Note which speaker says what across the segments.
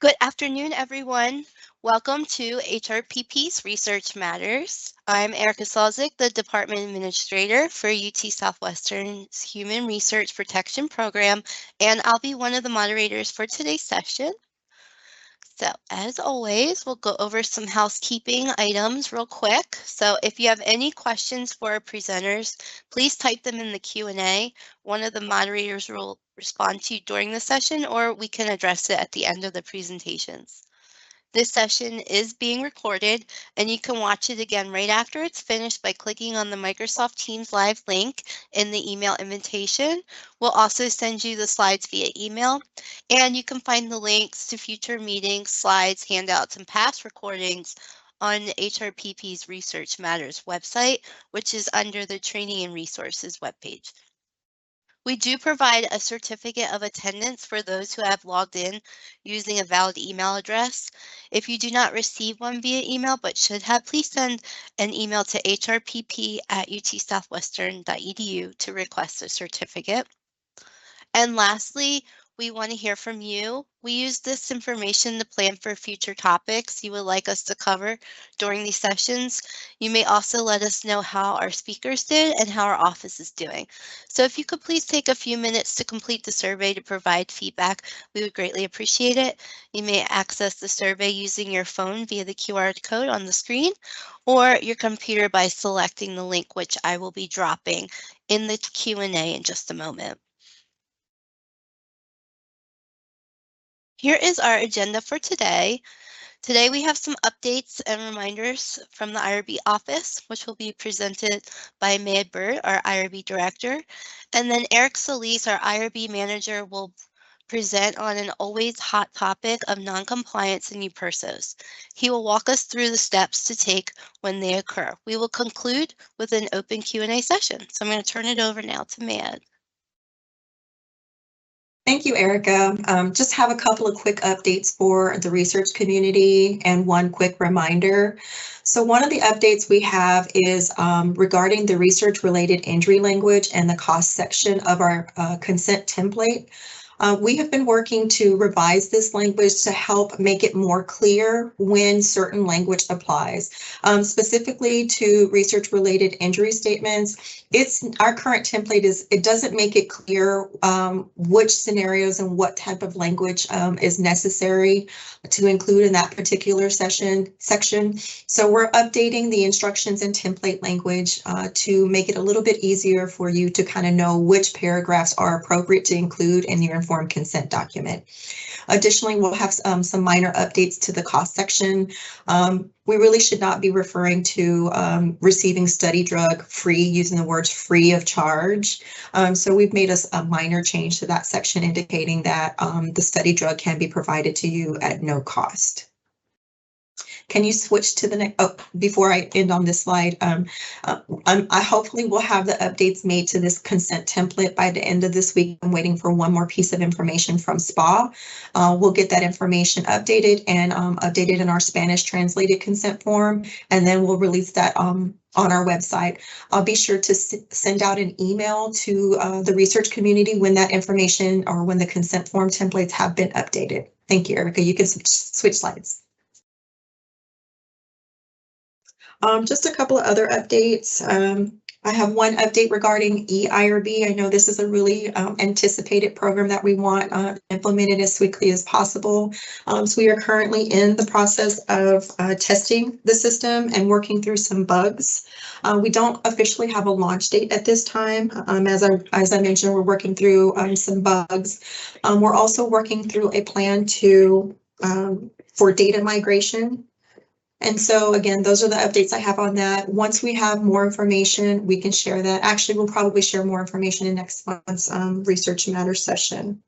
Speaker 1: Good afternoon, everyone. Welcome to HRPP's Research Matters. I'm Erica Salzik, the Department Administrator for UT Southwestern's Human Research Protection Program, and I'll be one of the moderators for today's session. So, as always, we'll go over some housekeeping items real quick. So, if you have any questions for our presenters, please type them in the Q&A. One of the moderators will respond to you during the session, or we can address it at the end of the presentations. This session is being recorded, and you can watch it again right after it's finished by clicking on the Microsoft Teams Live link in the email invitation. We'll also send you the slides via email, and you can find the links to future meetings, slides, handouts, and past recordings on HRPP's Research Matters website, which is under the Training and Resources webpage. We do provide a certificate of attendance for those who have logged in using a valid email address. If you do not receive one via email but should have, please send an email to hrpp@utsouthwestern.edu to request a certificate. And lastly, we want to hear from you. We use this information to plan for future topics you would like us to cover during these sessions. You may also let us know how our speakers did and how our office is doing. So if you could please take a few minutes to complete the survey to provide feedback, we would greatly appreciate it. You may access the survey using your phone via the QR code on the screen or your computer by selecting the link, which I will be dropping in the Q&A in just a moment. Here is our agenda for today. Today we have some updates and reminders from the IRB office, which will be presented by Maya Bird, our IRB director. And then Eric Solis, our IRB manager, will present on an always hot topic of noncompliance and UPERSOs. He will walk us through the steps to take when they occur. We will conclude with an open Q&A session. So I'm going to turn it over now to Maya.
Speaker 2: Thank you, Erica. Just have a couple of quick updates for the research community and one quick reminder. So one of the updates we have is regarding the research-related injury language and the cost section of our consent template. We have been working to revise this language to help make it more clear when certain language applies. Specifically to research-related injury statements, our current template it doesn't make it clear which scenarios and what type of language is necessary to include in that particular section. So we're updating the instructions and template language to make it a little bit easier for you to kind of know which paragraphs are appropriate to include in your informed consent document. Additionally, we'll have some minor updates to the cost section. We really should not be referring to receiving study drug free, using the words free of charge. So we've made a minor change to that section indicating that the study drug can be provided to you at no cost. Can you switch to the next? Oh, before I end on this slide, I hopefully will have the updates made to this consent template by the end of this week. I'm waiting for one more piece of information from SPA. We'll get that information updated and updated in our Spanish translated consent form, and then we'll release that on our website. I'll be sure to send out an email to the research community when that information or when the consent form templates have been updated. Thank you, Erica. You can switch slides. Just a couple of other updates. I have one update regarding eIRB. I know this is a really anticipated program that we want implemented as quickly as possible. So we are currently in the process of testing the system and working through some bugs. We don't officially have a launch date at this time. As I mentioned, we're working through some bugs. We're also working through a plan for data migration. And so again, those are the updates I have on that. Once we have more information, we can share that. Actually, we'll probably share more information in next month's Research Matters session.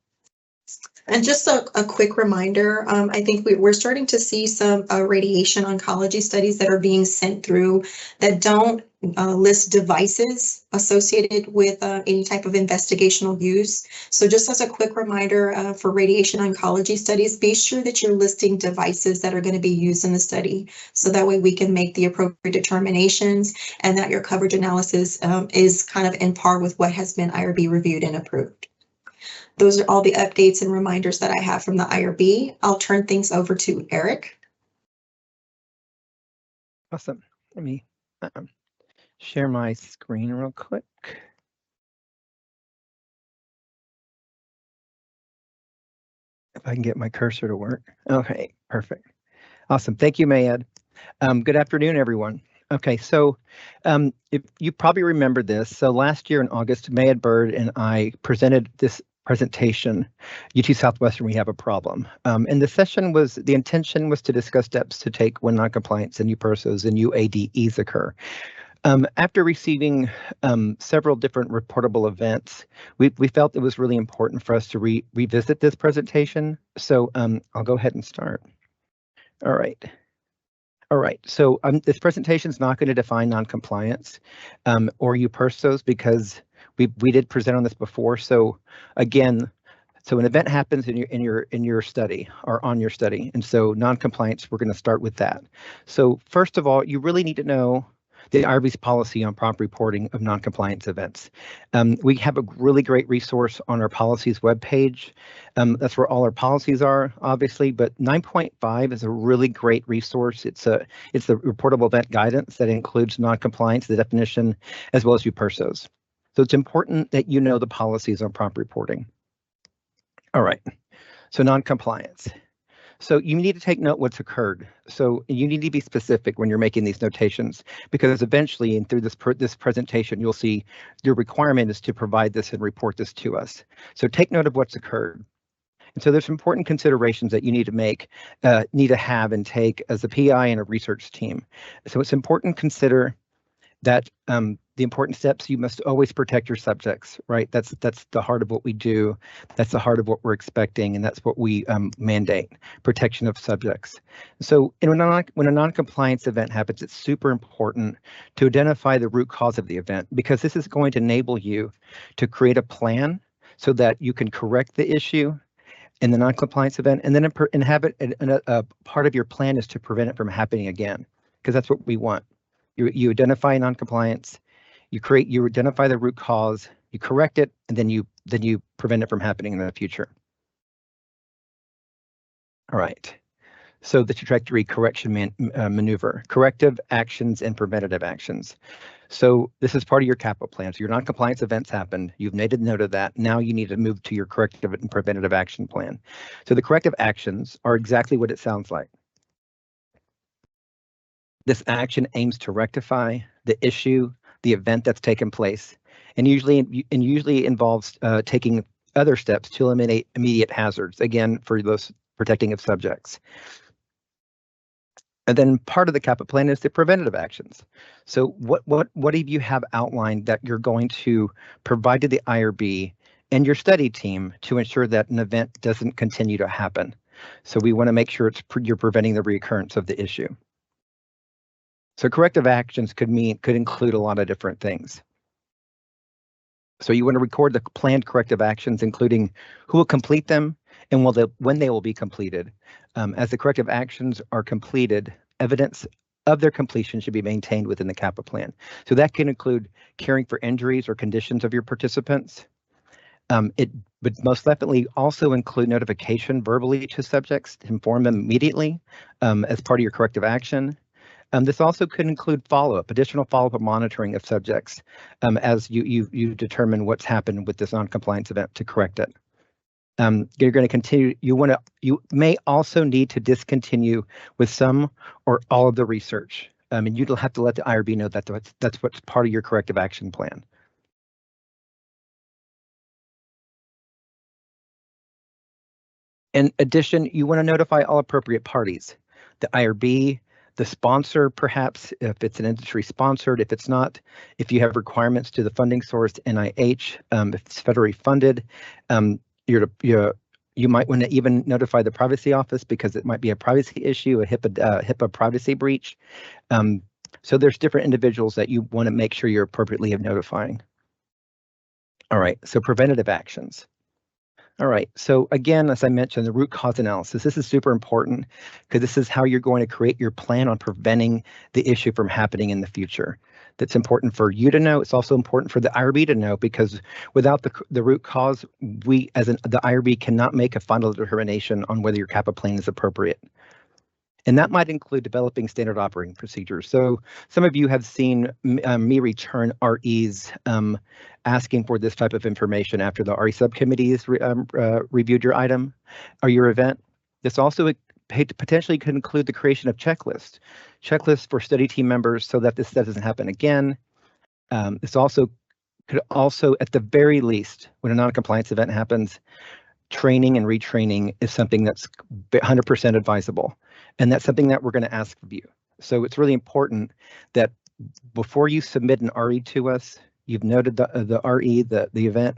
Speaker 2: And just a quick reminder, I think we're starting to see some radiation oncology studies that are being sent through that don't list devices associated with any type of investigational use. So just as a quick reminder for radiation oncology studies, be sure that you're listing devices that are going to be used in the study. So that way we can make the appropriate determinations and that your coverage analysis is kind of in par with what has been IRB reviewed and approved. Those are all the updates and reminders that I have from the IRB. I'll turn things over to Eric.
Speaker 3: Awesome. Let me share my screen real quick. If I can get my cursor to work. Okay, perfect. Awesome. Thank you, Mayed. Good afternoon, everyone. Okay, so if you probably remember this, so last year in August, Mayed Bird and I presented this presentation, UT Southwestern, we have a problem. And the session was, the intention was to discuss steps to take when noncompliance and UPRSOs and UADEs occur. After receiving several different reportable events, we felt it was really important for us to revisit this presentation. So I'll go ahead and start. All right. All right, so this presentation is not going to define noncompliance or UPRSOs because we did present on this before. So again, so an event happens in your study or on your study, and so noncompliance, we're going to start with that. So first of all, you really need to know the IRB's policy on prompt reporting of noncompliance events. We have a really great resource on our policies webpage. That's where all our policies are, obviously, but 9.5 is a really great resource. It's the reportable event guidance that includes noncompliance, the definition, as well as UPRSOs. So it's important that you know the policies on prompt reporting. All right, so noncompliance. So you need to take note what's occurred. So you need to be specific when you're making these notations, because eventually, and through this presentation, you'll see your requirement is to provide this and report this to us. So take note of what's occurred. And so there's important considerations that you need to make, need to have and take as a PI and a research team. So it's important to consider that the important steps, you must always protect your subjects, right? That's the heart of what we do. That's the heart of what we're expecting, and that's what we mandate, protection of subjects. So when a non-compliance event happens, it's super important to identify the root cause of the event, because this is going to enable you to create a plan so that you can correct the issue in the non-compliance event, and then a part of your plan is to prevent it from happening again, because that's what we want. You identify non-compliance, you identify the root cause, you correct it, and then you prevent it from happening in the future. All right. So the trajectory correction maneuver, corrective actions and preventative actions. So this is part of your capital plan. So your non-compliance events happened. You've made a note of that. Now you need to move to your corrective and preventative action plan. So the corrective actions are exactly what it sounds like. This action aims to rectify the issue, the event that's taken place, and usually involves taking other steps to eliminate immediate hazards, again, for those protecting of subjects. And then part of the CAPA plan is the preventative actions. So what do you have outlined that you're going to provide to the IRB and your study team to ensure that an event doesn't continue to happen? So we want to make sure you're preventing the reoccurrence of the issue. So corrective actions could include a lot of different things. So you want to record the planned corrective actions, including who will complete them and when they will be completed. As the corrective actions are completed, evidence of their completion should be maintained within the CAPA plan. So that can include caring for injuries or conditions of your participants. It would most definitely also include notification verbally to subjects to inform them immediately as part of your corrective action. This also could include additional follow-up monitoring of subjects as you determine what's happened with this non-compliance event to correct it. You're going to continue. You may also need to discontinue with some or all of the research, and you'll have to let the IRB know that that's what's part of your corrective action plan. In addition, you want to notify all appropriate parties, the IRB, the sponsor, perhaps, if it's an industry sponsored. If it's not, if you have requirements to the funding source, NIH, if it's federally funded, you might want to even notify the privacy office because it might be a privacy issue, a HIPAA privacy breach. So there's different individuals that you want to make sure you're appropriately notifying. All right, so preventative actions. All right, so again, as I mentioned, the root cause analysis, this is super important because this is how you're going to create your plan on preventing the issue from happening in the future. that's important for you to know. It's also important for the IRB to know, because without the root cause, we the IRB cannot make a final determination on whether your CAPA plan is appropriate. And that might include developing standard operating procedures. So some of you have seen me return REs asking for this type of information after the RE subcommittees reviewed your item or your event. This also potentially could include the creation of checklists for study team members so that this doesn't happen again. This also could at the very least, when a non-compliance event happens, training and retraining is something that's 100% advisable. And that's something that we're going to ask of you. So it's really important that before you submit an RE to us, you've noted the RE, the event,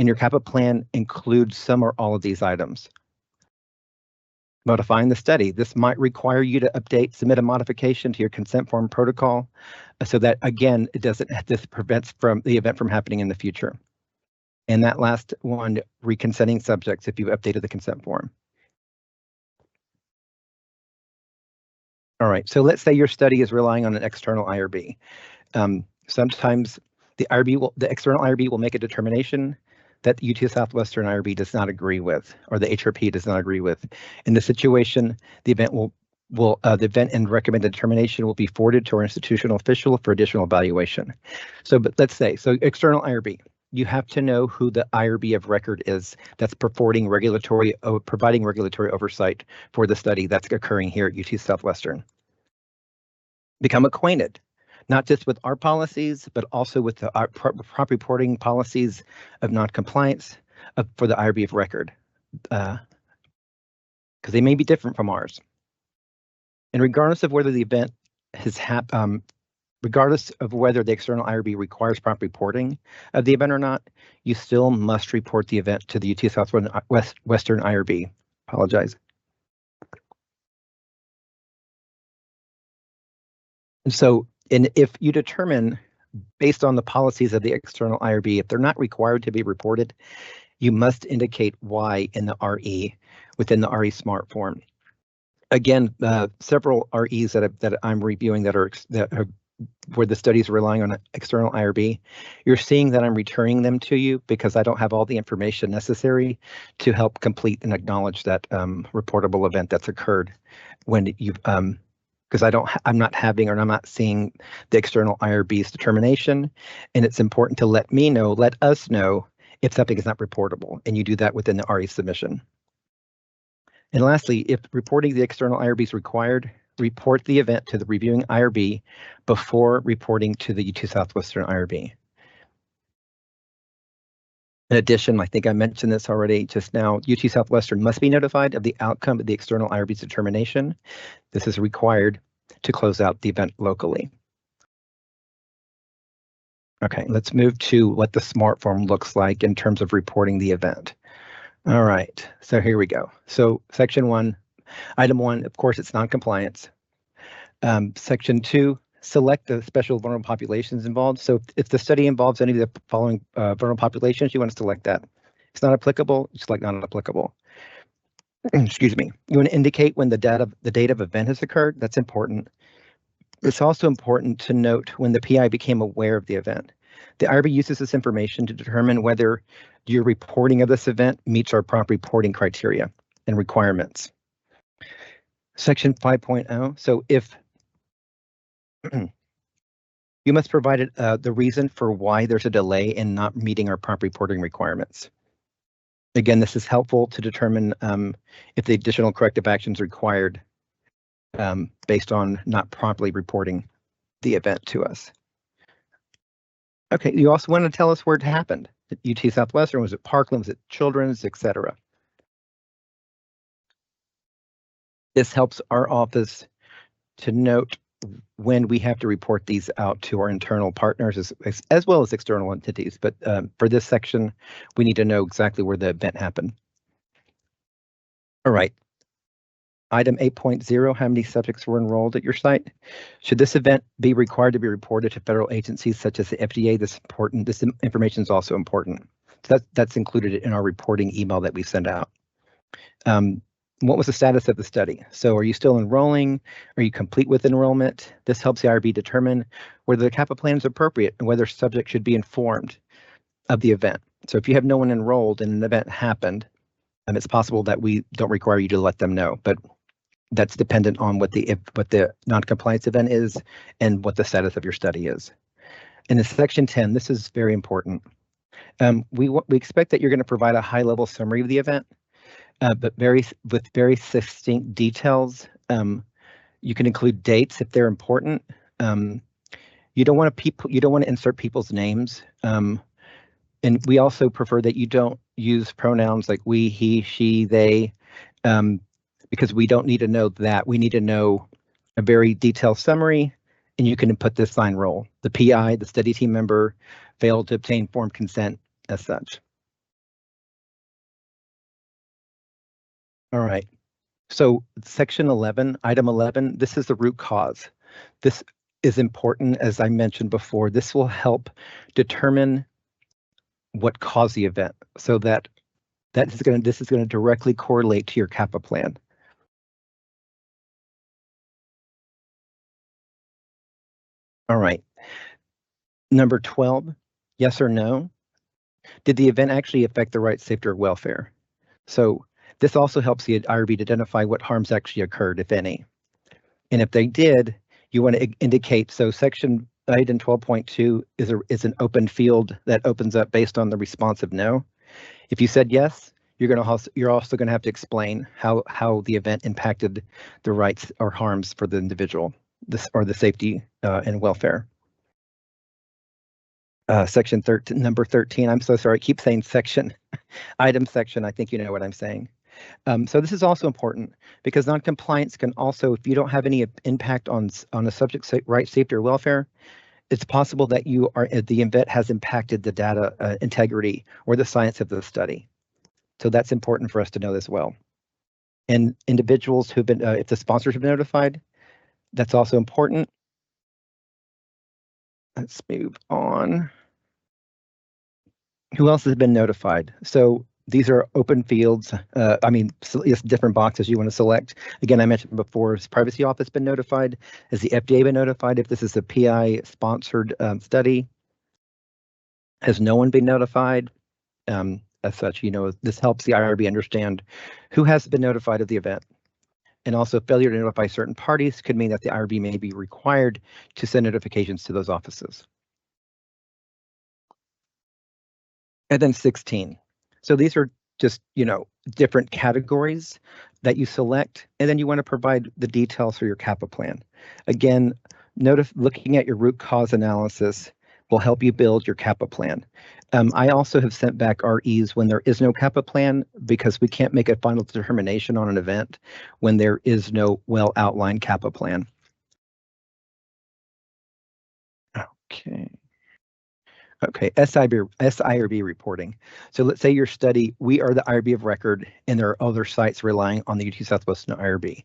Speaker 3: and your CAPA plan includes some or all of these items. Modifying the study. This might require you to submit a modification to your consent form protocol so that, again, this prevents the event from happening in the future. And that last one, reconsenting subjects if you updated the consent form. All right, so let's say your study is relying on an external IRB. Sometimes the external IRB will make a determination that the UT Southwestern IRB does not agree with, or the HRP does not agree with. In this situation, the event the event and recommended determination will be forwarded to our institutional official for additional evaluation. But let's say, external IRB, you have to know who the IRB of record is that's providing regulatory oversight for the study that's occurring here at UT Southwestern. Become acquainted, not just with our policies, but also with the prop reporting policies of non-compliance for the IRB of record, because they may be different from ours. And regardless of whether the event has happened, regardless of whether the external IRB requires prompt reporting of the event or not, you still must report the event to the UT Southwestern IRB. Apologize. And if you determine, based on the policies of the external IRB, if they're not required to be reported, you must indicate why in the RE within the RE Smart form. Again, several REs that I'm reviewing that are where the study is relying on an external IRB, you're seeing that I'm returning them to you because I don't have all the information necessary to help complete and acknowledge that reportable event that's occurred when you've because I'm not seeing the external IRB's determination, and it's important to let us know if something is not reportable, and you do that within the RE submission. And lastly, if reporting the external IRB is required, report the event to the reviewing IRB before reporting to the UT Southwestern IRB. In addition, I think I mentioned this already just now, UT Southwestern must be notified of the outcome of the external IRB's determination. This is required to close out the event locally. Okay, let's move to what the SMART form looks like in terms of reporting the event. All right, so here we go. So section 1, item 1, of course, it's non-compliance. Section 2, select the special vulnerable populations involved. So if the study involves any of the following vulnerable populations, you want to select that. If it's not applicable, you select not applicable. Excuse me. You want to indicate when the date of event has occurred. That's important. It's also important to note when the PI became aware of the event. The IRB uses this information to determine whether your reporting of this event meets our prompt reporting criteria and requirements. Section 5.0. So if you must provide the reason for why there's a delay in not meeting our prompt reporting requirements. Again, this is helpful to determine if the additional corrective actions required based on not promptly reporting the event to us. Okay, you also want to tell us where it happened. At UT Southwestern, was it Parkland, was it Children's, etc. This helps our office to note when we have to report these out to our internal partners as well as external entities. But for this section, we need to know exactly where the event happened. All right. Item 8.0, how many subjects were enrolled at your site? Should this event be required to be reported to federal agencies such as the FDA? This information is also important. So that's included in our reporting email that we send out. what was the status of the study? So are you still enrolling? Are you complete with enrollment? This helps the IRB determine whether the CAPA plan is appropriate and whether subject should be informed of the event. So if you have no one enrolled and an event happened, it's possible that we don't require you to let them know, but that's dependent on what the non-compliance event is and what the status of your study is. And in section 10, this is very important. We expect that you're going to provide a high-level summary of the event, but with very succinct details. You can include dates if they're important. You don't want to insert people's names, and we also prefer that you don't use pronouns like we, he, she, they, because we don't need to know that. We need to know a very detailed summary, and you can input this sign role. The PI, the study team member, failed to obtain informed consent as such. All right, so section 11, item 11, this is the root cause. This is important, as I mentioned before. This will help determine what caused the event, so this is going to directly correlate to your CAPA plan. All right, number 12, yes or no? Did the event actually affect the right, safety, or welfare? So this also helps the IRB to identify what harms actually occurred, if any. And if they did, you want to indicate, so section item 12.2 is an open field that opens up based on the response of no. If you said yes, you're also going to have to explain how the event impacted the rights or harms for the individual, or the safety and welfare. Section 13, number 13, I'm so sorry, I keep saying section, item section, I think you know what I'm saying. So this is also important because non-compliance can also, if you don't have any impact on a subject's right, safety, or welfare, it's possible that the event has impacted the data integrity or the science of the study. So that's important for us to know as well. And individuals who've been, if the sponsors have been notified, that's also important. Let's move on. Who else has been notified? So these are open fields. It's different boxes you want to select. Again, I mentioned before, has Privacy Office been notified? Has the FDA been notified if this is a PI-sponsored study? Has no one been notified? As such, this helps the IRB understand who has been notified of the event. And also, failure to notify certain parties could mean that the IRB may be required to send notifications to those offices. And then 16. So these are just, different categories that you select, and then you want to provide the details for your CAPA plan. Again, looking at your root cause analysis will help you build your CAPA plan. I also have sent back REs when there is no CAPA plan because we can't make a final determination on an event when there is no well-outlined CAPA plan. Okay, SIRB reporting. So let's say your study, we are the IRB of record, and there are other sites relying on the UT Southwestern IRB.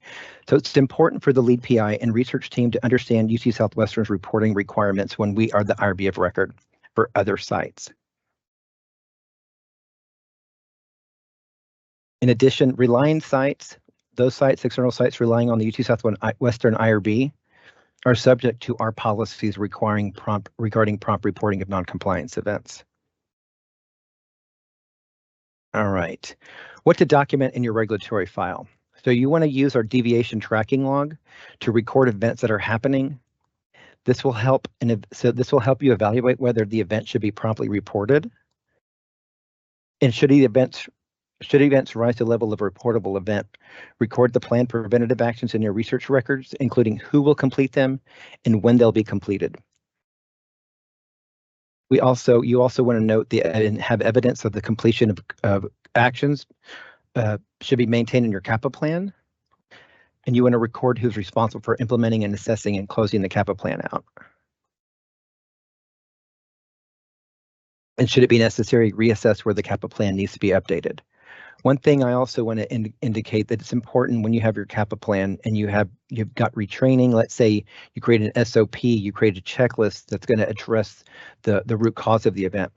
Speaker 3: So it's important for the lead PI and research team to understand UT Southwestern's reporting requirements when we are the IRB of record for other sites. In addition, relying sites, those sites, external sites relying on the UT Southwestern IRB, are subject to our policies regarding prompt reporting of non-compliance events. All right, what to document in your regulatory file. So you want to use our deviation tracking log to record events that are happening. This will help, this will help you evaluate whether the event should be promptly reported. And should events rise to the level of a reportable event, record the planned preventative actions in your research records, including who will complete them and when they'll be completed. You also want to note and have evidence of the completion of actions should be maintained in your CAPA plan. And you want to record who's responsible for implementing and assessing and closing the CAPA plan out. And should it be necessary, reassess where the CAPA plan needs to be updated. One thing I also want to indicate that it's important when you have your CAPA plan and you've got retraining. Let's say you create an SOP, you create a checklist that's going to address the root cause of the event.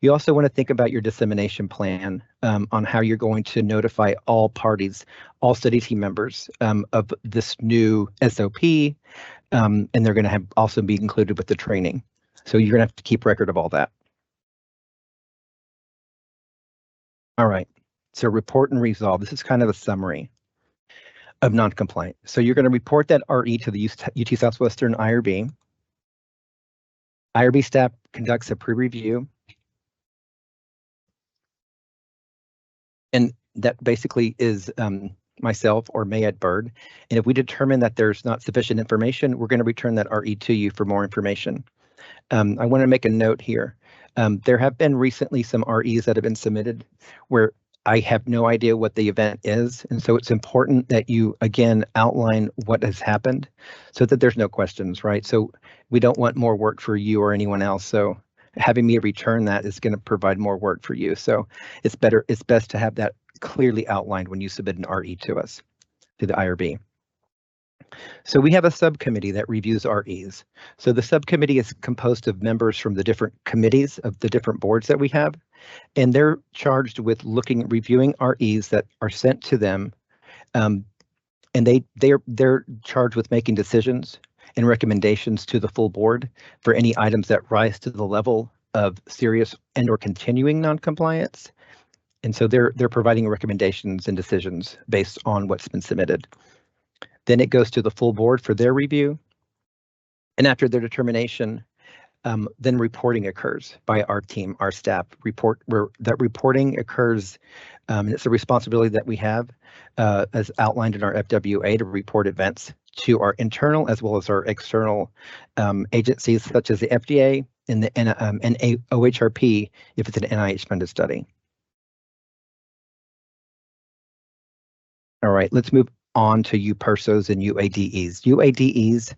Speaker 3: You also want to think about your dissemination plan on how you're going to notify all parties, all study team members of this new SOP, and they're going to also be included with the training. So you're going to have to keep record of all that. All right, so report and resolve. This is kind of a summary of non-compliant. So you're going to report that RE to the UT Southwestern IRB. IRB staff conducts a pre-review. And that basically is myself or Mayed Bird. And if we determine that there's not sufficient information, we're going to return that RE to you for more information. I want to make a note here. There have been recently some REs that have been submitted where I have no idea what the event is. And so it's important that you, again, outline what has happened so that there's no questions, right? So we don't want more work for you or anyone else. So having me return that is going to provide more work for you. So it's best to have that clearly outlined when you submit an RE to us, to the IRB. So we have a subcommittee that reviews REs. So the subcommittee is composed of members from the different committees of the different boards that we have, and they're charged with reviewing REs that are sent to them, and they're charged with making decisions and recommendations to the full board for any items that rise to the level of serious and/or continuing noncompliance. And so they're providing recommendations and decisions based on what's been submitted. Then it goes to the full board for their review. And after their determination, then reporting occurs by our team, our staff. That reporting occurs, and it's a responsibility that we have as outlined in our FWA to report events to our internal as well as our external agencies such as the FDA and the OHRP if it's an NIH-funded study. All right, let's move on to UPERSOs and UADEs. UADEs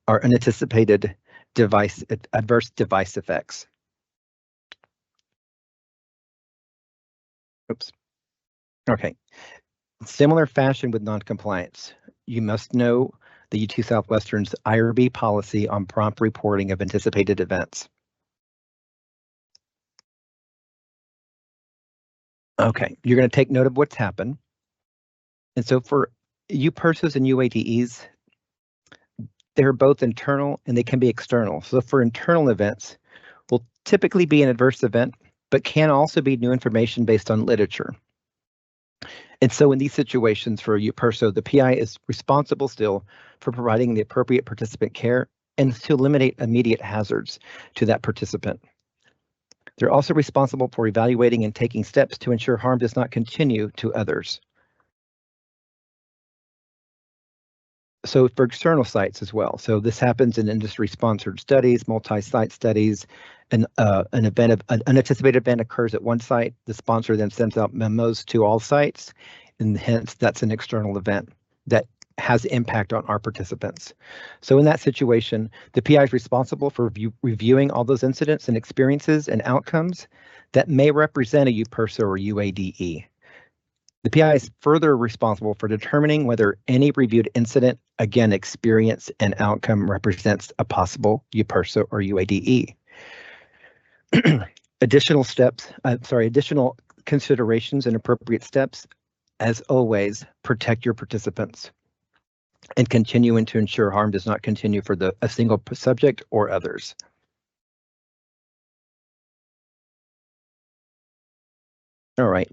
Speaker 3: are unanticipated adverse device effects. Oops. Okay. Similar fashion with noncompliance. You must know the UT Southwestern's IRB policy on prompt reporting of anticipated events. Okay, you're going to take note of what's happened. And so for UPERSOs and UADEs, they're both internal and they can be external. So for internal events, will typically be an adverse event, but can also be new information based on literature. And so in these situations for UPERSO, the PI is responsible still for providing the appropriate participant care and to eliminate immediate hazards to that participant. They're also responsible for evaluating and taking steps to ensure harm does not continue to others. So for external sites as well. So this happens in industry-sponsored studies, multi-site studies, and an unanticipated event occurs at one site. The sponsor then sends out memos to all sites, and hence that's an external event that has impact on our participants. So in that situation, the PI is responsible for reviewing all those incidents and experiences and outcomes that may represent a UPERSO or UADE. The PI is further responsible for determining whether any reviewed incident, again, experience and outcome represents a possible UPERSO or UADE. Additional considerations and appropriate steps, as always, protect your participants and continuing to ensure harm does not continue for a single subject or others. All right.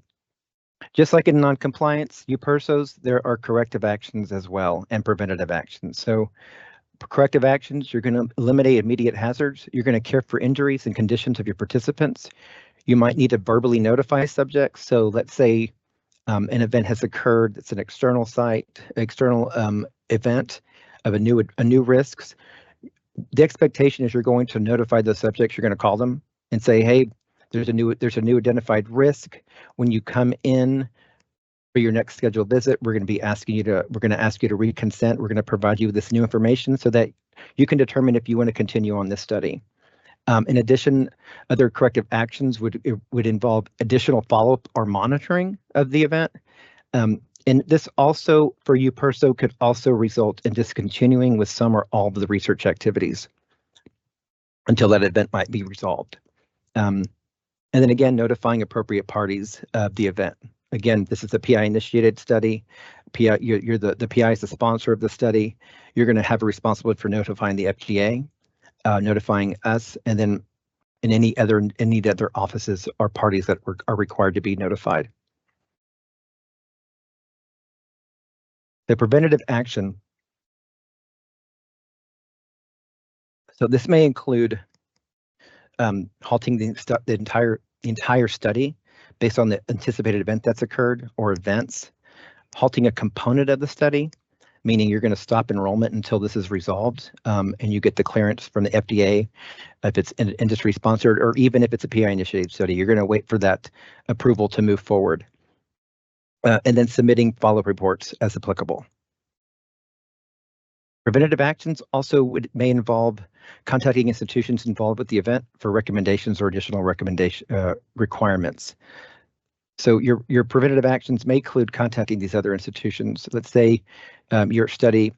Speaker 3: Just like in noncompliance, UPERSOs, there are corrective actions as well and preventative actions. So corrective actions, you're going to eliminate immediate hazards. You're going to care for injuries and conditions of your participants. You might need to verbally notify subjects. So let's say an event has occurred. It's an external site, external event of a new risks. The expectation is you're going to notify those subjects. You're going to call them and say, hey, there's a new identified risk. When you come in for your next scheduled visit, we're going to ask you to reconsent. We're going to provide you with this new information so that you can determine if you want to continue on this study. In addition, other corrective actions would involve additional follow-up or monitoring of the event. And this also for UPERSO could also result in discontinuing with some or all of the research activities until that event might be resolved. And then again, notifying appropriate parties of the event. Again, this is a PI-initiated study. You're the PI is the sponsor of the study. You're going to have a responsibility for notifying the FDA, notifying us, and then in any other offices or parties that are required to be notified. The preventative action. So this may include halting the entire study based on the anticipated event that's occurred or events, halting a component of the study, meaning you're going to stop enrollment until this is resolved and you get the clearance from the FDA if it's industry sponsored, or even if it's a PI initiated study, you're going to wait for that approval to move forward. And then submitting follow-up reports as applicable. Preventative actions also may involve contacting institutions involved with the event for recommendations or additional requirements. So your preventative actions may include contacting these other institutions. Let's say your study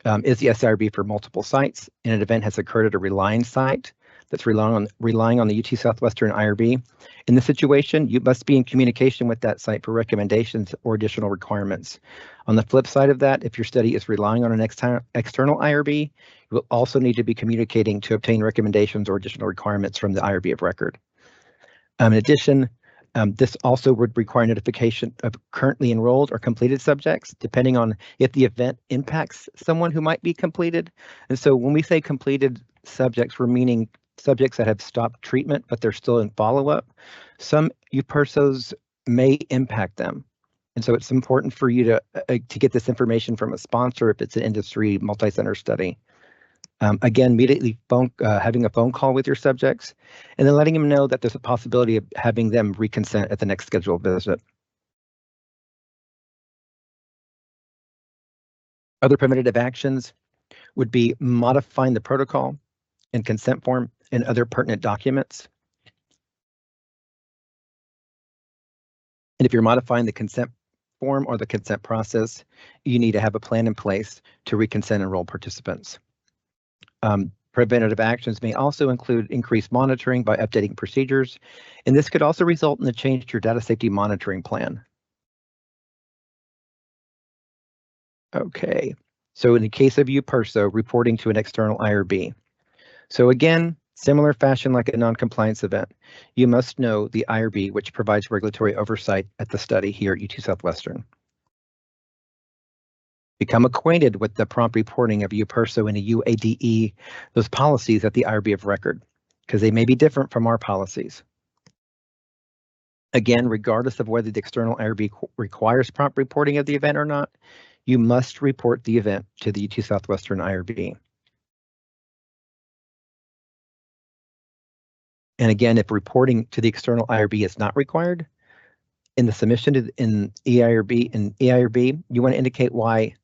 Speaker 3: is the SIRB for multiple sites, and an event has occurred at a relying site that's relying on the UT Southwestern IRB. In this situation, you must be in communication with that site for recommendations or additional requirements. On the flip side of that, if your study is relying on an external IRB, you will also need to be communicating to obtain recommendations or additional requirements from the IRB of record. In addition, this also would require notification of currently enrolled or completed subjects, depending on if the event impacts someone who might be completed. And so when we say completed subjects, we're meaning subjects that have stopped treatment, but they're still in follow-up. Some UPERSOs may impact them. And so it's important for you to get this information from a sponsor if it's an industry multi-center study. Again, immediately having a phone call with your subjects, and then letting them know that there's a possibility of having them reconsent at the next scheduled visit. Other preventative actions would be modifying the protocol and consent form and other pertinent documents. And if you're modifying the consent form or the consent process, you need to have a plan in place to reconsent enrolled participants. Preventative actions may also include increased monitoring by updating procedures, and this could also result in a change to your data safety monitoring plan. Okay, so in the case of UPERSO, reporting to an external IRB. So again, similar fashion like a non-compliance event, you must know the IRB, which provides regulatory oversight at the study here at UT Southwestern. Become acquainted with the prompt reporting of UPERSO and a UADE, those policies at the IRB of record, because they may be different from our policies. Again, regardless of whether the external IRB requires prompt reporting of the event or not, you must report the event to the UT Southwestern IRB. And again, if reporting to the external IRB is not required, in the submission in EIRB, you want to indicate why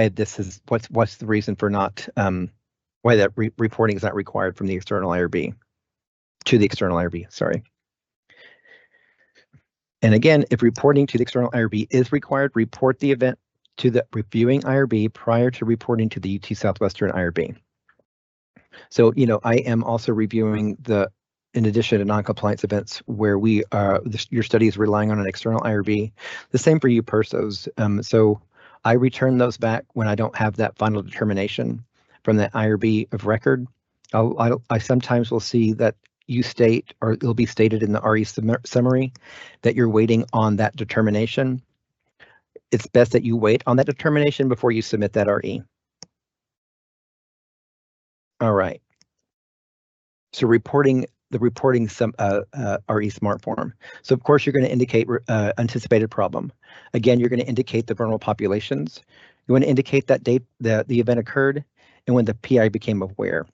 Speaker 3: this is, what's the reason for not, why that reporting is not required from the external IRB to the external IRB, sorry. And again, if reporting to the external IRB is required, report the event to the reviewing IRB prior to reporting to the UT Southwestern IRB. So, you know, I am also reviewing in addition to non-compliance events where your study is relying on an external IRB, the same for UPERSOs. So I return those back when I don't have that final determination from the IRB of record. I sometimes will see that you state, or it'll be stated in the RE summary, that you're waiting on that determination. It's best that you wait on that determination before you submit that RE. All right. So reporting some RE Smart Form. So of course you're going to indicate anticipated problem. Again, you're going to indicate the vulnerable populations. You want to indicate that date that the event occurred and when the PI became aware.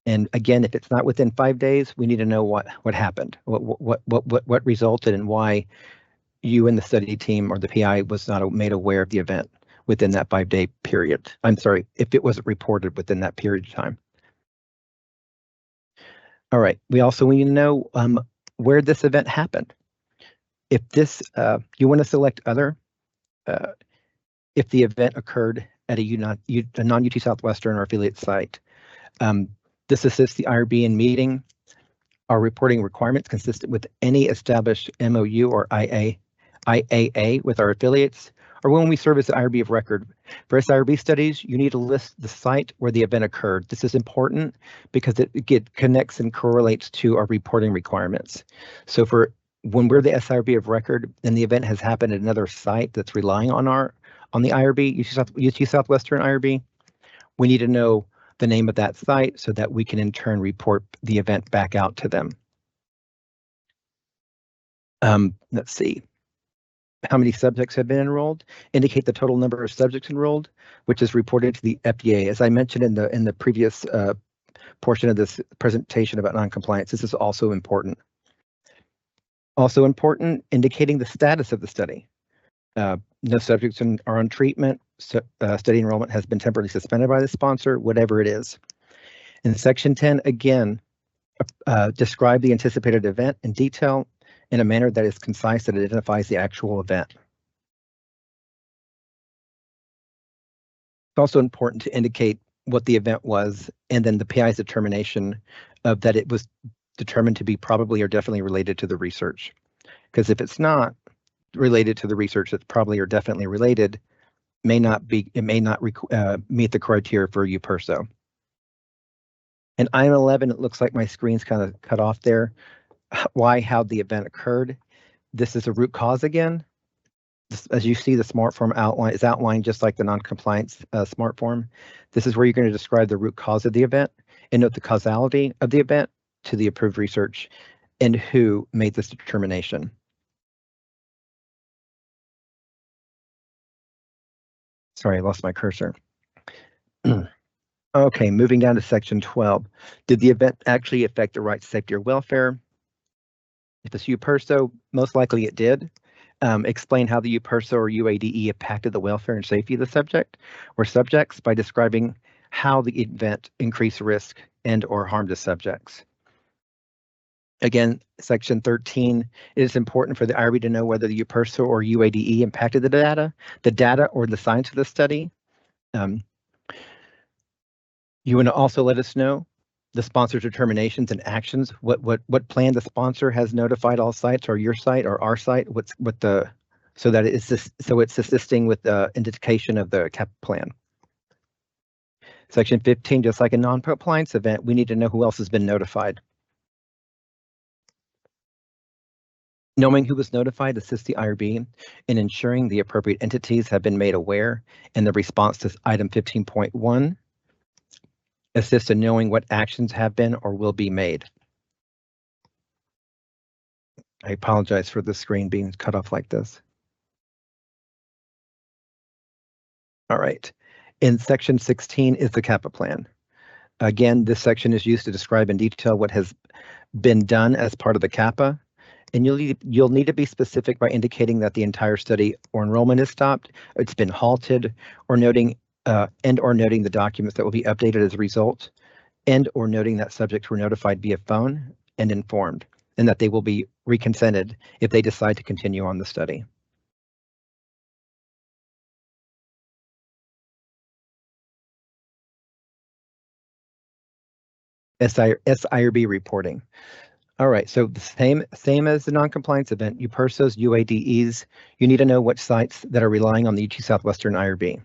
Speaker 3: And again, if it's not within 5 days, we need to know what happened, what resulted, and why you and the study team or the PI was not made aware of the event within that 5-day period. I'm sorry, if it wasn't reported within that period of time. All right, we also need to know where this event happened. If this, you want to select other, if the event occurred at a non-UT Southwestern or affiliate site. This assists the IRB in meeting Are reporting requirements consistent with any established MOU or IAA with our affiliates, or when we serve as the IRB of record? For SIRB studies, you need to list the site where the event occurred. This is important because it connects and correlates to our reporting requirements. So for when we're the SIRB of record and the event has happened at another site that's relying on the IRB, UT Southwestern IRB, we need to know the name of that site so that we can in turn report the event back out to them. Let's see. How many subjects have been enrolled? Indicate the total number of subjects enrolled, which is reported to the FDA. As I mentioned in the previous portion of this presentation about noncompliance, this is also important. Also important, indicating the status of the study. No subjects are on treatment. Study enrollment has been temporarily suspended by the sponsor, whatever it is. In section 10, again, describe the anticipated event in detail in a manner that is concise that identifies the actual event. It's also important to indicate what the event was and then the PI's determination of that it was determined to be probably or definitely related to the research. Because if it's not related to the research that's probably or definitely related, it may not meet the criteria for UPERSO. In item 11, it looks like my screen's kind of cut off there. How the event occurred. This is a root cause again. As you see, the SMART form is outlined just like the non-compliance SMART form. This is where you're going to describe the root cause of the event and note the causality of the event to the approved research and who made this determination. Sorry, I lost my cursor. Okay, moving down to section 12. Did the event actually affect the right, safety, or welfare? If it's UPERSO, most likely it did. Explain how the UPERSO or UADE impacted the welfare and safety of the subject or subjects by describing how the event increased risk and or harm to subjects. Again, section 13, it is important for the IRB to know whether the UPERSO or UADE impacted the data or the science of the study. You want to also let us know the sponsor's determinations and actions, what plan the sponsor has notified all sites or your site or our site, so it's assisting with the indication of the CAP plan. Section 15, just like a non-compliance event, we need to know who else has been notified. Knowing who was notified assists the IRB in ensuring the appropriate entities have been made aware in the response to item 15.1. Assist in knowing what actions have been or will be made. I apologize for the screen being cut off like this. All right. In section 16 is the CAPA plan. Again, this section is used to describe in detail what has been done as part of the CAPA. And you'll need to be specific by indicating that the entire study or enrollment is stopped, it's been halted, or noting the documents that will be updated as a result, and or noting that subjects were notified via phone and informed, and that they will be reconsented if they decide to continue on the study. SIRB reporting. All right, so the same as the non-compliance event, UPERSOs, UADEs, you need to know which sites that are relying on the UT Southwestern IRB.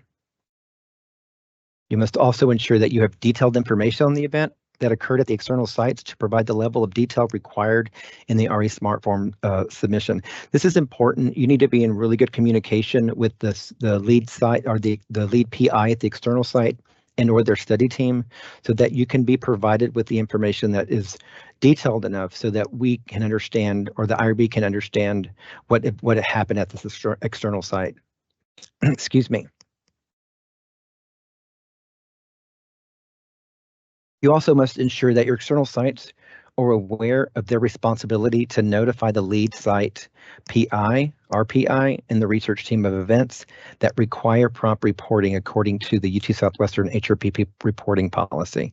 Speaker 3: You must also ensure that you have detailed information on the event that occurred at the external sites to provide the level of detail required in the RE SMART form submission. This is important. You need to be in really good communication with the lead site or the lead PI at the external site and or their study team so that you can be provided with the information that is detailed enough so that we can understand, or the IRB can understand what happened at this external site. Excuse me. You also must ensure that your external sites are aware of their responsibility to notify the lead site PI, RPI, and the research team of events that require prompt reporting according to the UT Southwestern HRPP reporting policy.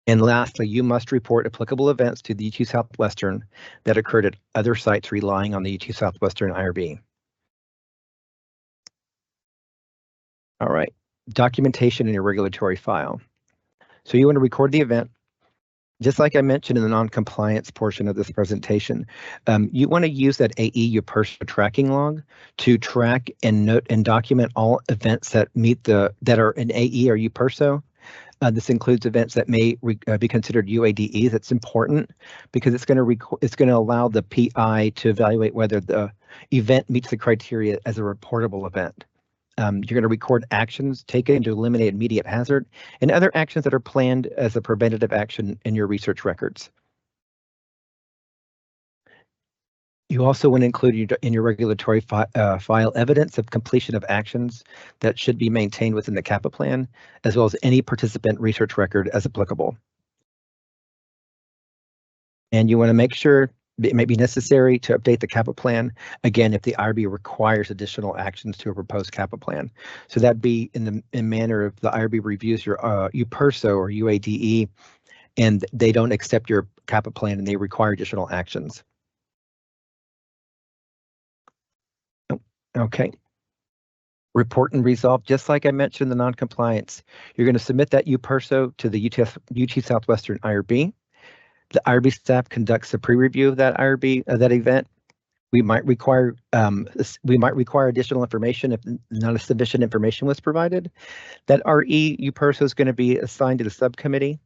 Speaker 3: And lastly, you must report applicable events to the UT Southwestern that occurred at other sites relying on the UT Southwestern IRB. All right, documentation in your regulatory file. So you want to record the event. Just like I mentioned in the non-compliance portion of this presentation, you want to use that AE UPERSO tracking log to track and note and document all events that that are an AE or UPERSO. This includes events that may be considered UADEs. That's important because it's going to allow the PI to evaluate whether the event meets the criteria as a reportable event. You're going to record actions taken to eliminate immediate hazard and other actions that are planned as a preventative action in your research records. You also want to include in your regulatory file evidence of completion of actions that should be maintained within the CAPA plan, as well as any participant research record as applicable. And you want to make sure it may be necessary to update the CAPA plan, again, if the IRB requires additional actions to a proposed CAPA plan. So that'd be in manner of the IRB reviews your UPERSO or UADE, and they don't accept your CAPA plan and they require additional actions. Okay. Report and resolve, just like I mentioned in the non-compliance. You're going to submit that UPERSO to the UT Southwestern IRB. The IRB staff conducts a pre-review of that IRB, that event. We might require additional information if not sufficient information was provided. That RE UPERSO is going to be assigned to the subcommittee,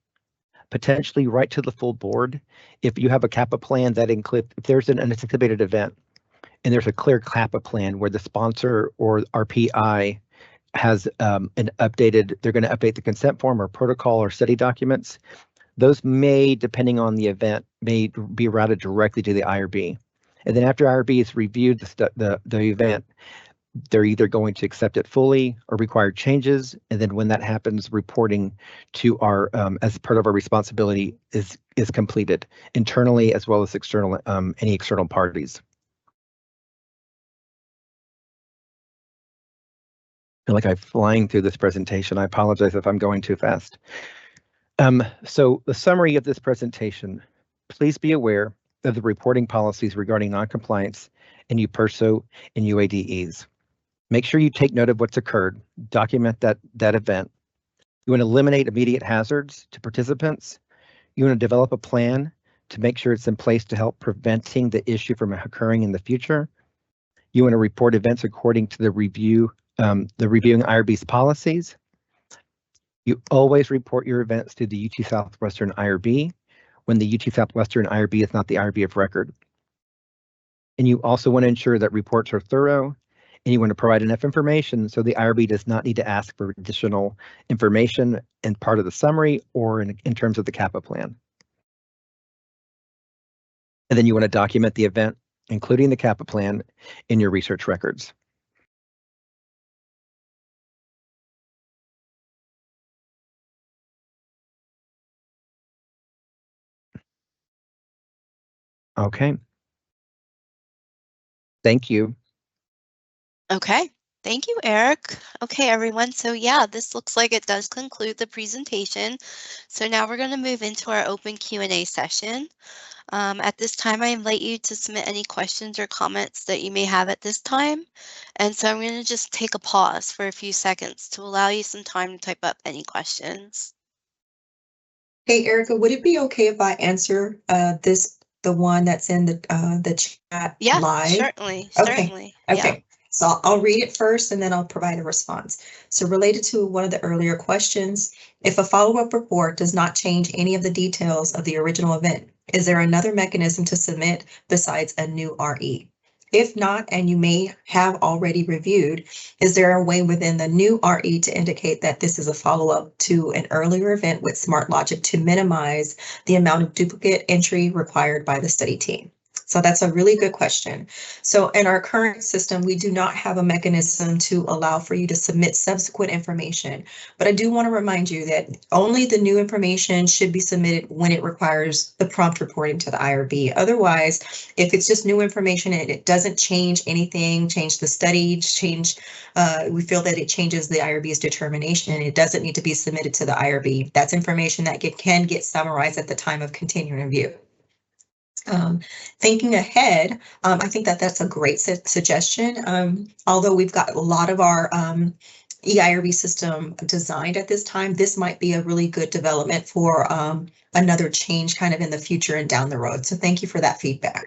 Speaker 3: potentially right to the full board. If you have a CAPA plan that includes, if there's an unanticipated event and there's a clear CAPA plan where the sponsor or RPI has an updated, they're going to update the consent form or protocol or study documents. Those may, depending on the event, may be routed directly to the IRB. And then after IRB has reviewed the event, they're either going to accept it fully or require changes. And then when that happens, reporting to our, as part of our responsibility is completed internally as well as external, any external parties. I feel like I'm flying through this presentation. I apologize if I'm going too fast. So the summary of this presentation, please be aware of the reporting policies regarding noncompliance in UPERSO and UADEs. Make sure you take note of what's occurred, document that event. You want to eliminate immediate hazards to participants. You want to develop a plan to make sure it's in place to help preventing the issue from occurring in the future. You want to report events according to the reviewing IRB's policies. You always report your events to the UT Southwestern IRB when the UT Southwestern IRB is not the IRB of record. And you also want to ensure that reports are thorough and you want to provide enough information so the IRB does not need to ask for additional information in part of the summary or in terms of the CAPA plan. And then you want to document the event, including the CAPA plan, in your research records. Okay. Thank you.
Speaker 1: Okay, thank you, Eric. Okay, everyone. So yeah, this looks like it does conclude the presentation. So now we're going to move into our open Q&A session. At this time, I invite you to submit any questions or comments that you may have at this time. And so I'm going to just take a pause for a few seconds to allow you some time to type up any questions.
Speaker 2: Hey, Erica, would it be okay if I answer the one that's in the chat live?
Speaker 1: Certainly.
Speaker 2: Okay.
Speaker 1: Certainly.
Speaker 2: Okay.
Speaker 1: Yeah.
Speaker 2: So I'll read it first and then I'll provide a response. So related to one of the earlier questions, if a follow-up report does not change any of the details of the original event, is there another mechanism to submit besides a new RE? If not, and you may have already reviewed, is there a way within the new RE to indicate that this is a follow-up to an earlier event with SmartLogic to minimize the amount of duplicate entry required by the study team? So that's a really good question. So in our current system, we do not have a mechanism to allow for you to submit subsequent information. But I do want to remind you that only the new information should be submitted when it requires the prompt reporting to the IRB. Otherwise, if it's just new information and it doesn't change anything, change the study, we feel that it changes the IRB's determination and it doesn't need to be submitted to the IRB. That's information that can get summarized at the time of continuing review. Thinking ahead, I think that that's a great suggestion. Although we've got a lot of our EIRB system designed at this time, this might be a really good development for another change kind of in the future and down the road. So thank you for that feedback.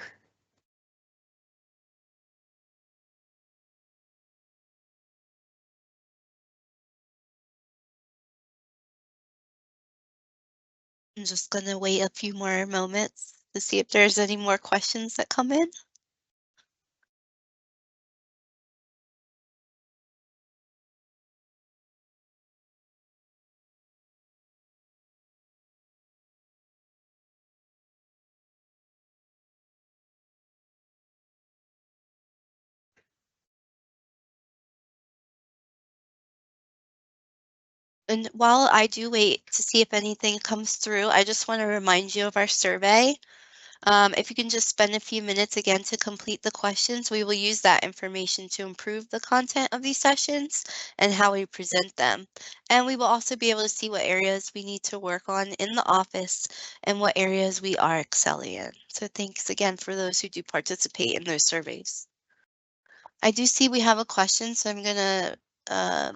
Speaker 1: I'm just going to wait a few more moments to see if there's any more questions that come in. And while I do wait to see if anything comes through, I just want to remind you of our survey. If you can just spend a few minutes again to complete the questions, we will use that information to improve the content of these sessions and how we present them. And we will also be able to see what areas we need to work on in the office and what areas we are excelling in. So thanks again for those who do participate in those surveys. I do see we have a question, so I'm going to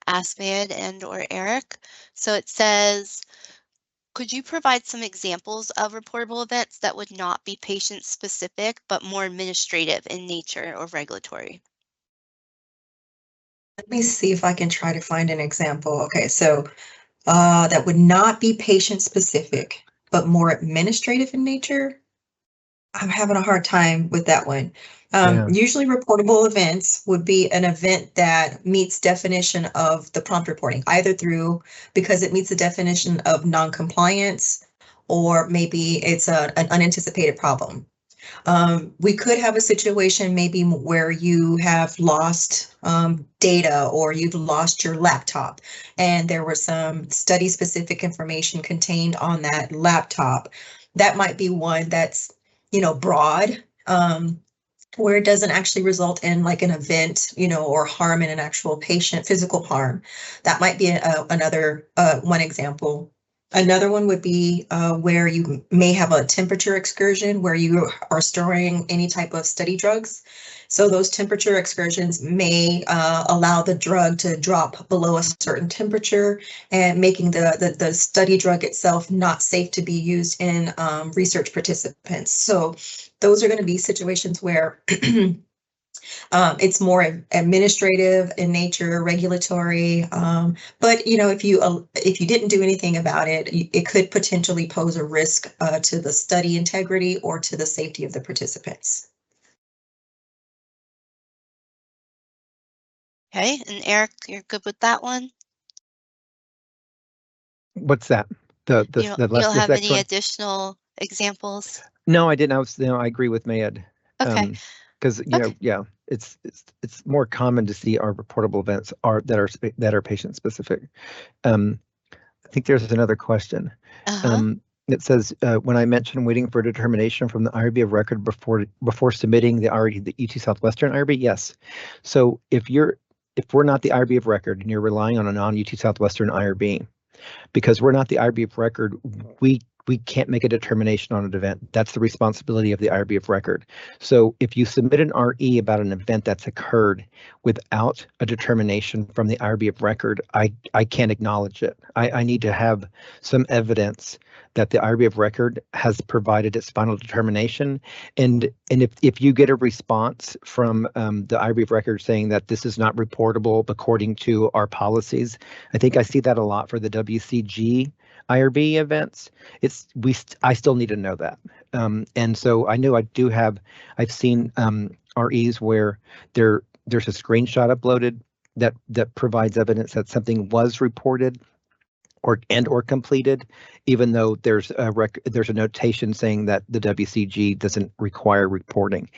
Speaker 1: ask Mayed and or Eric. So it says, could you provide some examples of reportable events that would not be patient specific, but more administrative in nature or regulatory?
Speaker 2: Let me see if I can try to find an example. Okay, so that would not be patient specific, but more administrative in nature. I'm having a hard time with that one.
Speaker 3: Yeah.
Speaker 2: Usually reportable events would be an event that meets definition of the prompt reporting, either through because it meets the definition of non-compliance, or maybe it's an unanticipated problem. We could have a situation maybe where you have lost data, or you've lost your laptop, and there was some study specific information contained on that laptop. That might be one that's, broad, where it doesn't actually result in like an event, or harm in an actual patient, physical harm. That might be another one example. Another one would be where you may have a temperature excursion where you are storing any type of study drugs. So those temperature excursions may allow the drug to drop below a certain temperature, and making the study drug itself not safe to be used in research participants. So those are going to be situations where it's more administrative in nature, regulatory. But if you didn't do anything about it, it could potentially pose a risk to the study integrity or to the safety of the participants.
Speaker 1: Okay, and Eric, you're good with that one?
Speaker 3: What's that? The
Speaker 1: You don't have any additional examples?
Speaker 3: No, I didn't. I agree with Mayed.
Speaker 1: Okay.
Speaker 3: Because yeah, it's more common to see our reportable events that are patient specific. I think there's another question. It says, when I mentioned waiting for determination from the IRB of record before submitting the UT Southwestern IRB, yes. So if we're not the IRB of record and you're relying on a non-UT Southwestern IRB, because we're not the IRB of record, we can't make a determination on an event. That's the responsibility of the IRB of record. So if you submit an RE about an event that's occurred without a determination from the IRB of record, I can't acknowledge it. I need to have some evidence that the IRB of record has provided its final determination. And if you get a response from the IRB of record saying that this is not reportable according to our policies, I think I see that a lot for the WCG IRB events. I still need to know that. And so I know I've seen REs where there's a screenshot uploaded that provides evidence that something was reported or completed, even though there's a notation saying that the WCG doesn't require reporting.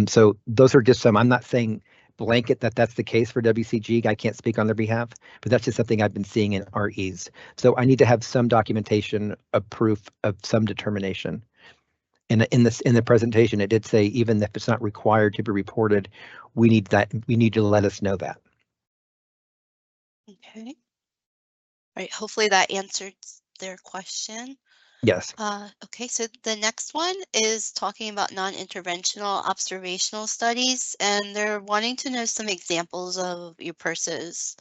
Speaker 3: So those are just some. I'm not saying blanket that's the case for WCG. I can't speak on their behalf, but that's just something I've been seeing in REs. So I need to have some documentation of proof of some determination. And in the presentation, it did say even if it's not required to be reported, we need to let us know that.
Speaker 1: Okay. All right. Hopefully that answered their question.
Speaker 3: Yes.
Speaker 1: Okay, so the next one is talking about non-interventional observational studies, and they're wanting to know some examples of EUPERSAs.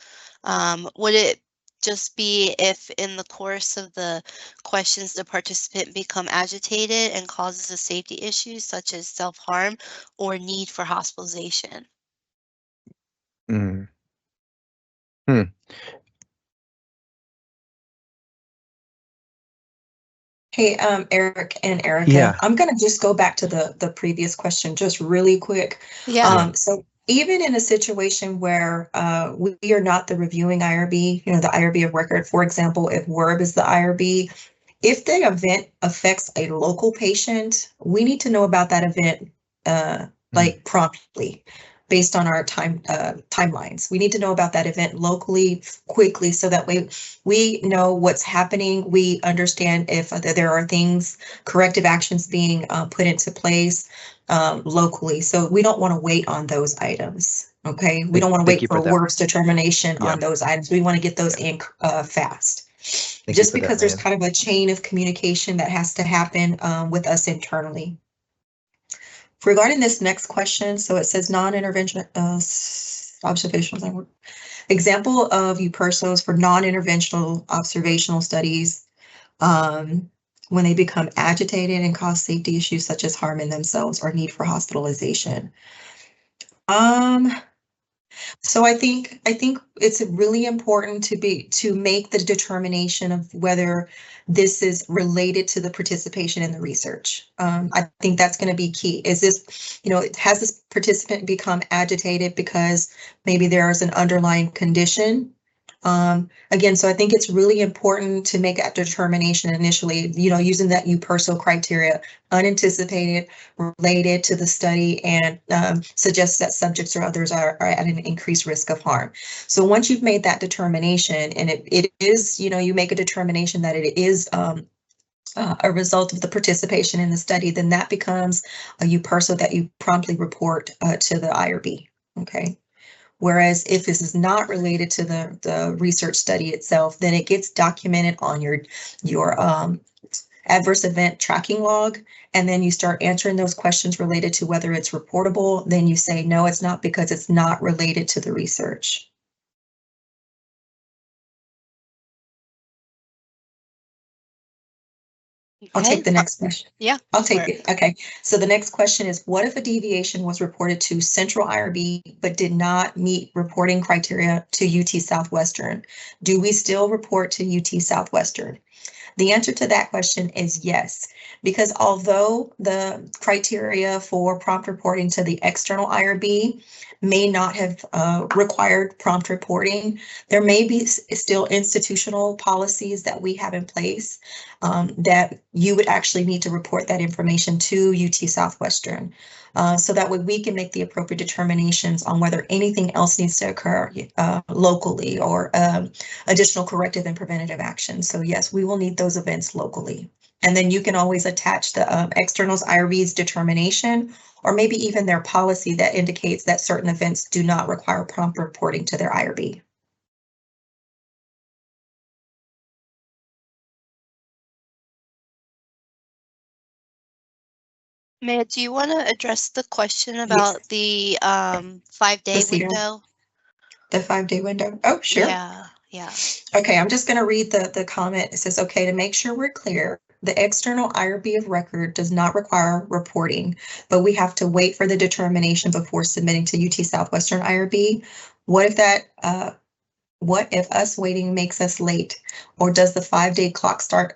Speaker 1: Would it just be if in the course of the questions the participant become agitated and causes a safety issue such as self-harm or need for hospitalization?
Speaker 3: Mm. Hmm.
Speaker 2: Hey, Eric and Erica,
Speaker 3: Yeah.
Speaker 2: I'm going to just go back to the previous question just really quick.
Speaker 1: Yeah.
Speaker 2: So even in a situation where we are not the reviewing IRB, the IRB of record, for example, if WERB is the IRB, if the event affects a local patient, we need to know about that event like promptly based on our timelines. We need to know about that event locally, quickly, so that way we know what's happening. We understand if there are things, corrective actions being put into place locally. So we don't want to wait on those items. Okay, we don't want to
Speaker 3: Thank
Speaker 2: wait
Speaker 3: you
Speaker 2: for
Speaker 3: for that.
Speaker 2: WERB's determination
Speaker 3: Yeah.
Speaker 2: on those items. We want to get those in fast.
Speaker 3: Thank you
Speaker 2: Just
Speaker 3: for that,
Speaker 2: because there's
Speaker 3: Mayed.
Speaker 2: kind of a chain of communication that has to happen with us internally. Regarding this next question, so it says non-intervention observational example of EUPERSAs for non-interventional observational studies when they become agitated and cause safety issues such as harming themselves or need for hospitalization. So I think it's really important to make the determination of whether this is related to the participation in the research. I think that's going to be key. Is this, has this participant become agitated because maybe there is an underlying condition? Again, so I think it's really important to make that determination initially, using that EUPERSA criteria, unanticipated, related to the study, and suggests that subjects or others are at an increased risk of harm. So once you've made that determination, and it is, you make a determination that it is a result of the participation in the study, then that becomes a EUPERSA that you promptly report to the IRB. Okay. Whereas if this is not related to the research study itself, then it gets documented on your adverse event tracking log, and then you start answering those questions related to whether it's reportable. Then you say, no, it's not, because it's not related to the research. I'll take the next question.
Speaker 1: Yeah.
Speaker 2: I'll take it. Okay. So the next question is, what if a deviation was reported to Central IRB but did not meet reporting criteria to UT Southwestern? Do we still report to UT Southwestern? The answer to that question is yes, because although the criteria for prompt reporting to the external IRB may not have required prompt reporting, there may be still institutional policies that we have in place that you would actually need to report that information to UT Southwestern. So that way we can make the appropriate determinations on whether anything else needs to occur locally, or additional corrective and preventative action. So yes, we will need those events locally. And then you can always attach the externals IRB's determination, or maybe even their policy that indicates that certain events do not require prompt reporting to their IRB.
Speaker 1: Maya, do you want to address the question about the 5-day window?
Speaker 2: The 5-day window? Oh, sure.
Speaker 1: Yeah.
Speaker 2: Okay, I'm just going to read the comment. It says, okay, to make sure we're clear, the external IRB of record does not require reporting, but we have to wait for the determination before submitting to UT Southwestern IRB. What if us waiting makes us late, or does the 5-day clock start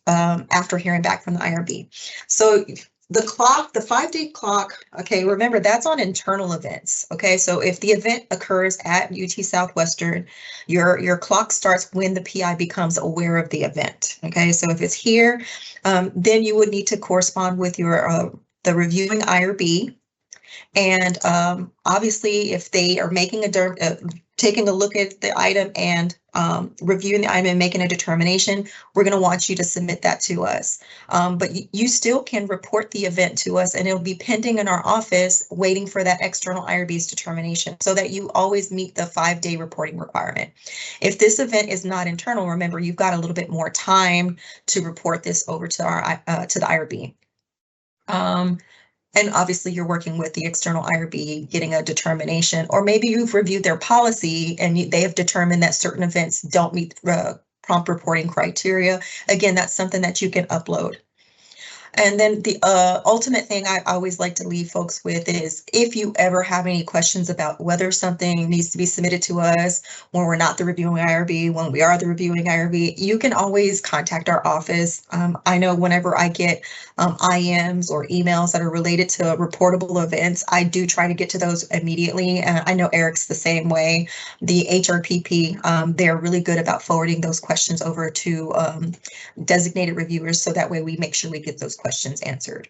Speaker 2: after hearing back from the IRB? So the 5-day clock, okay, remember that's on internal events. Okay, so if the event occurs at UT Southwestern, your clock starts when the PI becomes aware of the event. Okay, so if it's here, then you would need to correspond with your the reviewing IRB. And obviously, if they are making taking a look at the item and reviewing the item and making a determination, we're going to want you to submit that to us. But you still can report the event to us, and it'll be pending in our office waiting for that external IRB's determination, so that you always meet the 5-day reporting requirement. If this event is not internal, remember, you've got a little bit more time to report this over to the IRB. And obviously you're working with the external IRB, getting a determination, or maybe you've reviewed their policy and they have determined that certain events don't meet prompt reporting criteria. Again, that's something that you can upload. And then the ultimate thing I always like to leave folks with is, if you ever have any questions about whether something needs to be submitted to us when we're not the reviewing IRB, when we are the reviewing IRB, you can always contact our office. I know whenever I get IMs or emails that are related to reportable events, I do try to get to those immediately. And I know Eric's the same way. The HRPP, they're really good about forwarding those questions over to designated reviewers, so that way we make sure we get those questions answered.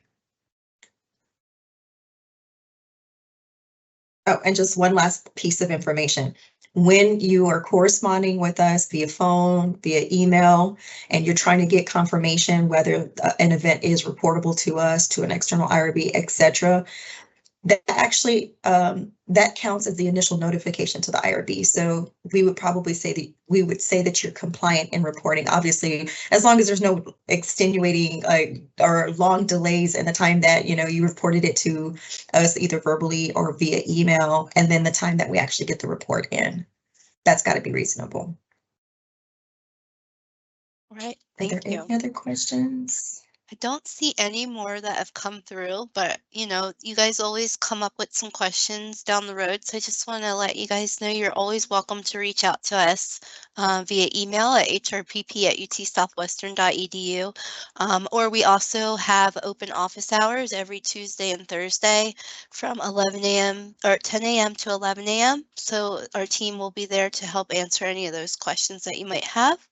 Speaker 2: Oh, and just one last piece of information. When you are corresponding with us via phone, via email, and you're trying to get confirmation whether an event is reportable to us, to an external IRB, etc., that actually that counts as the initial notification to the IRB. So we would probably say that you're compliant in reporting. Obviously, as long as there's no extenuating or long delays in the time that you reported it to us, either verbally or via email, and then the time that we actually get the report in. That's got to be reasonable.
Speaker 1: All right.
Speaker 2: Are there any other questions?
Speaker 1: I don't see any more that have come through, but you guys always come up with some questions down the road. So I just want to let you guys know you're always welcome to reach out to us via email at hrpp@utsouthwestern.edu. Or we also have open office hours every Tuesday and Thursday from 11 a.m. or 10 a.m. to 11 a.m. So our team will be there to help answer any of those questions that you might have.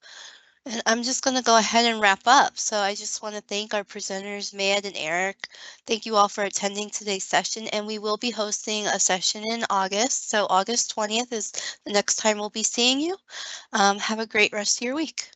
Speaker 1: And I'm just going to go ahead and wrap up. So I just want to thank our presenters, Mayed and Eric. Thank you all for attending today's session. And we will be hosting a session in August. So August 20th is the next time we'll be seeing you. Have a great rest of your week.